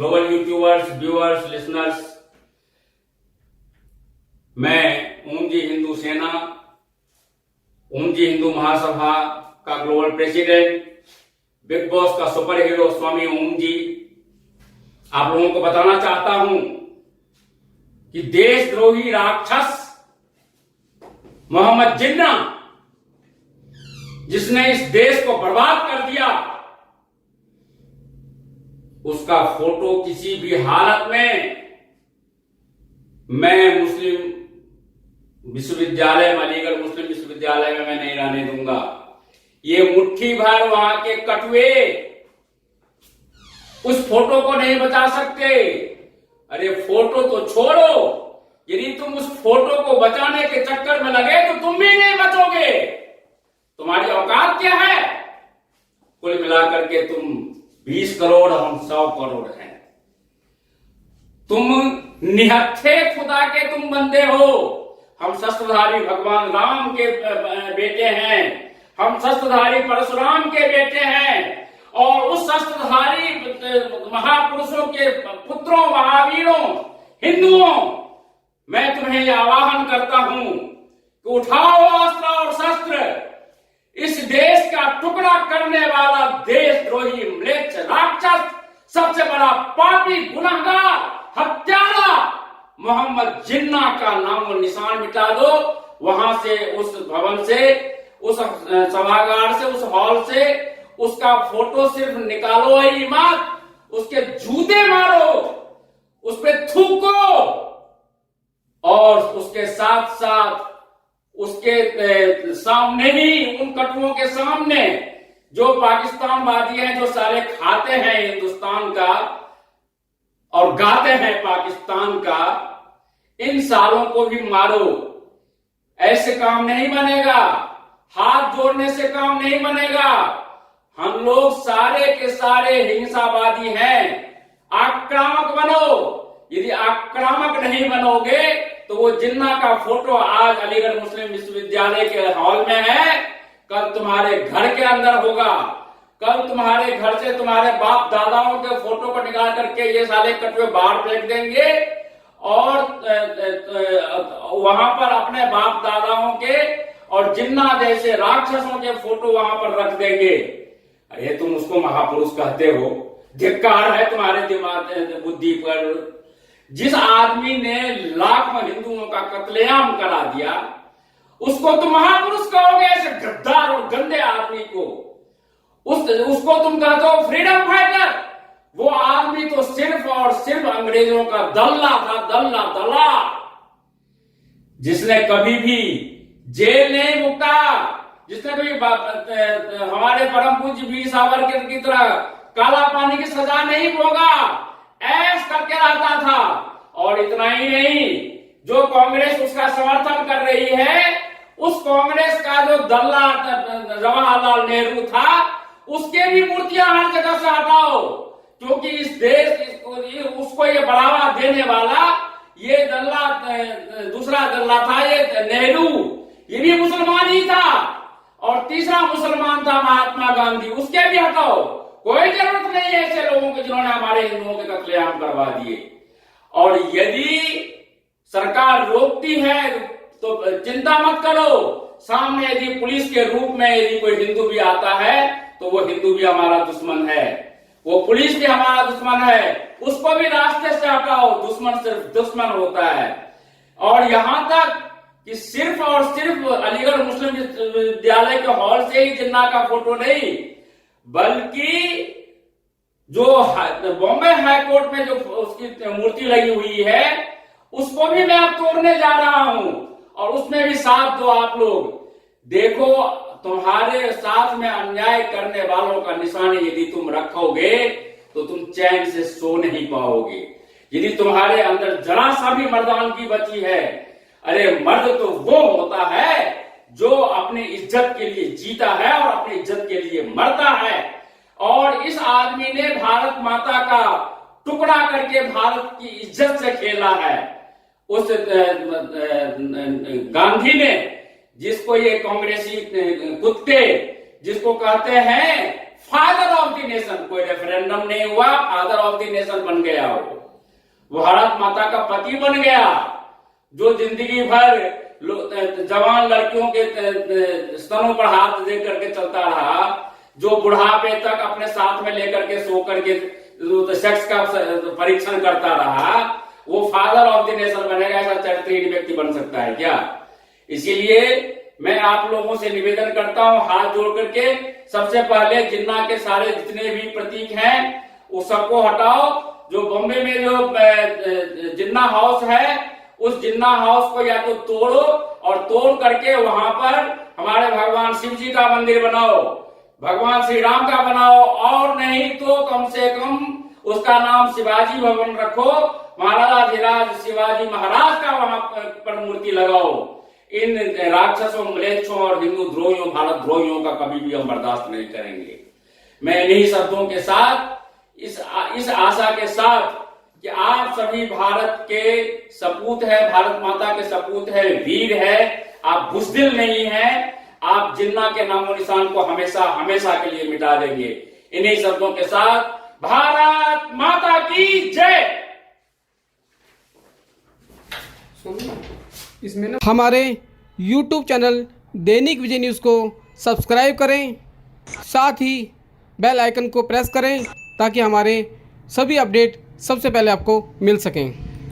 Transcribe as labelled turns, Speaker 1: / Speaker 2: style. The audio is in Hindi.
Speaker 1: ग्लोबल यूट्यूबर्स, व्यूअर्स, लिसनर्स, मैं ओम जी हिंदू सेना, ओम जी हिंदू महासभा का ग्लोबल प्रेसिडेंट, बिग बॉस का सुपर हीरो स्वामी ओम जी आप लोगों को बताना चाहता हूं कि देशद्रोही राक्षस मोहम्मद जिन्ना, जिसने इस देश को बर्बाद कर दिया, उसका फोटो किसी भी हालत में मैं मुस्लिम विश्वविद्यालय, अलीगढ़ मुस्लिम विश्वविद्यालय में मैं नहीं रहने दूंगा। ये मुट्ठी भर वहां के कटुए उस फोटो को नहीं बचा सकते। अरे फोटो तो छोड़ो, यदि तुम उस फोटो को बचाने के चक्कर में लगे तो तुम भी नहीं बचोगे। तुम्हारी औकात क्या है? कुल मिलाकर के तुम 20 करोड़, हम 100 करोड़ हैं। तुम निहत्थे खुदा के तुम बंदे हो। हम शस्त्रधारी भगवान राम के बेटे हैं, हम शस्त्रधारी परशुराम के बेटे हैं, और उस शस्त्रधारी महापुरुषों के पुत्रों, महावीरों, हिंदुओं, मैं तुम्हें यह आह्वान करता हूं कि उठाओ अस्त्र और शस्त्र। इस देश का टुकड़ा करने वाला देशद्रोही म्लेच्छ राक्षस, सबसे बड़ा पापी, गुनहगार, हत्यारा मोहम्मद जिन्ना का नाम और निशान मिटा दो। वहां से, उस भवन से, उस सभागार से, उस हॉल से उसका फोटो सिर्फ निकालो ही मत, उसके जूते मारो, उस पर थूको, और उसके साथ साथ उसके सामने ही, उन कटुओं के सामने जो पाकिस्तानवादी हैं, जो सारे खाते हैं हिंदुस्तान का और गाते हैं पाकिस्तान का, इन सालों को भी मारो। ऐसे काम नहीं बनेगा, हाथ जोड़ने से काम नहीं बनेगा। हम लोग सारे के सारे हिंसावादी हैं। आक्रामक बनो। यदि आक्रामक नहीं बनोगे तो वो जिन्ना का फोटो आज अलीगढ़ मुस्लिम विश्वविद्यालय के हॉल में है, कल तुम्हारे घर के अंदर होगा। कल तुम्हारे घर से तुम्हारे बाप दादाओं के फोटो को निकाल करके ये साले कटुए बाहर फेंक देंगे, और वहां पर अपने बाप दादाओं के और जिन्ना जैसे राक्षसों के फोटो वहां पर रख देंगे। अरे तुम उसको महापुरुष कहते हो? धिक्कार है तुम्हारे दिमाग बुद्धि पर। जिस आदमी ने लाखों हिंदुओं का कत्लेआम करा दिया, उसको तुम महापुरुष कहोगे? ऐसे गद्दार और गंदे आदमी को उसको तुम कहते हो फ्रीडम फाइटर? वो आदमी तो सिर्फ और सिर्फ अंग्रेजों का दल्ला था, दल्ला, जिसने कभी भी जेल नहीं मुक्ता, जिसने कभी हमारे परम पूज्य वीर सावरकर की तरह काला पानी की सजा नहीं भोगा, ऐश करके रहता था। और इतना ही नहीं, जो कांग्रेस उसका समर्थन कर रही है, उस कांग्रेस का जो दल्ला जवाहरलाल नेहरू था, उसके भी मूर्तियां हर जगह से हटाओ, क्योंकि इस देश उसको ये बढ़ावा देने वाला ये दल्ला, दूसरा दल्ला था ये नेहरू, ये भी मुसलमान ही था। और तीसरा मुसलमान था महात्मा गांधी, उसके भी हटाओ। कोई जरूरत नहीं है ऐसे लोगों की जिन्होंने हमारे हिंदुओं के कत्लेआम करवा दिए। और यदि सरकार रोकती है तो चिंता मत करो, सामने यदि पुलिस के रूप में यदि कोई हिंदू भी आता है तो वो हिंदू भी हमारा दुश्मन है, वो पुलिस भी हमारा दुश्मन है, उसको भी रास्ते से हटाओ। दुश्मन सिर्फ दुश्मन होता है। और यहां तक कि सिर्फ और सिर्फ अलीगढ़ मुस्लिम विश्वविद्यालय के हॉल से ही जिन्ना का फोटो नहीं, बल्कि जो बॉम्बे हाई कोर्ट में जो उसकी मूर्ति लगी हुई है, उसको भी मैं अब तोड़ने जा रहा हूं, और उसमें भी साथ दो आप लोग। देखो, तुम्हारे साथ में अन्याय करने वालों का निशान यदि तुम रखोगे तो तुम चैन से सो नहीं पाओगे। यदि तुम्हारे अंदर जरा सा भी मर्दानगी बची है, अरे मर्द तो वो होता है जो अपनी इज्जत के लिए जीता है और अपनी इज्जत के लिए मरता है। और इस आदमी ने भारत माता का टुकड़ा करके भारत की इज्जत से खेला है। उस गांधी ने, जिसको ये कांग्रेसी कुत्ते जिसको कहते हैं फादर ऑफ द नेशन, कोई रेफरेंडम नहीं हुआ, फादर ऑफ द नेशन बन गया वो भारत माता का पति बन गया, जो जिंदगी भर जवान लड़कियों के स्तनों पर हाथ दे करके चलता रहा, जो बुढ़ापे तक अपने साथ में लेकर के सो करके सेक्स का परीक्षण करता रहा, वो फादर ऑफ द नेशन बनेगा। ऐसा चरित्रहीन व्यक्ति बन सकता है क्या? इसीलिए मैं आप लोगों से निवेदन करता हूं हाथ जोड़ करके, सबसे पहले जिन्ना के सारे जितने भी प्रतीक हैं वो सबको हटाओ। जो बॉम्बे में जो जिन्ना हाउस है, उस जिन्ना हाउस को या तो तोड़ो और तोड़ करके वहां पर हमारे भगवान शिव जी का मंदिर बनाओ, भगवान श्री राम का बनाओ, और नहीं तो कम से कम उसका नाम शिवाजी भवन रखो, महाराजाधिराज शिवाजी महाराज का वहां पर मूर्ति लगाओ। इन राक्षसों, म्लेच्छों और हिंदू द्रोहियों, भारत द्रोहियों का कभी भी हम बर्दाश्त नहीं करेंगे। मैं इन्हीं शब्दों के साथ, इस आशा के साथ कि आप सभी भारत के सपूत है, भारत माता के सपूत है, वीर है, आप बुज़दिल नहीं है, आप जिन्ना के नामो निशान को हमेशा हमेशा के लिए मिटा देंगे। इन्हीं शब्दों के साथ भारत माता की जय।
Speaker 2: इसमें ना हमारे YouTube चैनल दैनिक विजय न्यूज़ को सब्सक्राइब करें, साथ ही बेल आइकन को प्रेस करें ताकि हमारे सभी अपडेट सबसे पहले आपको मिल सकें।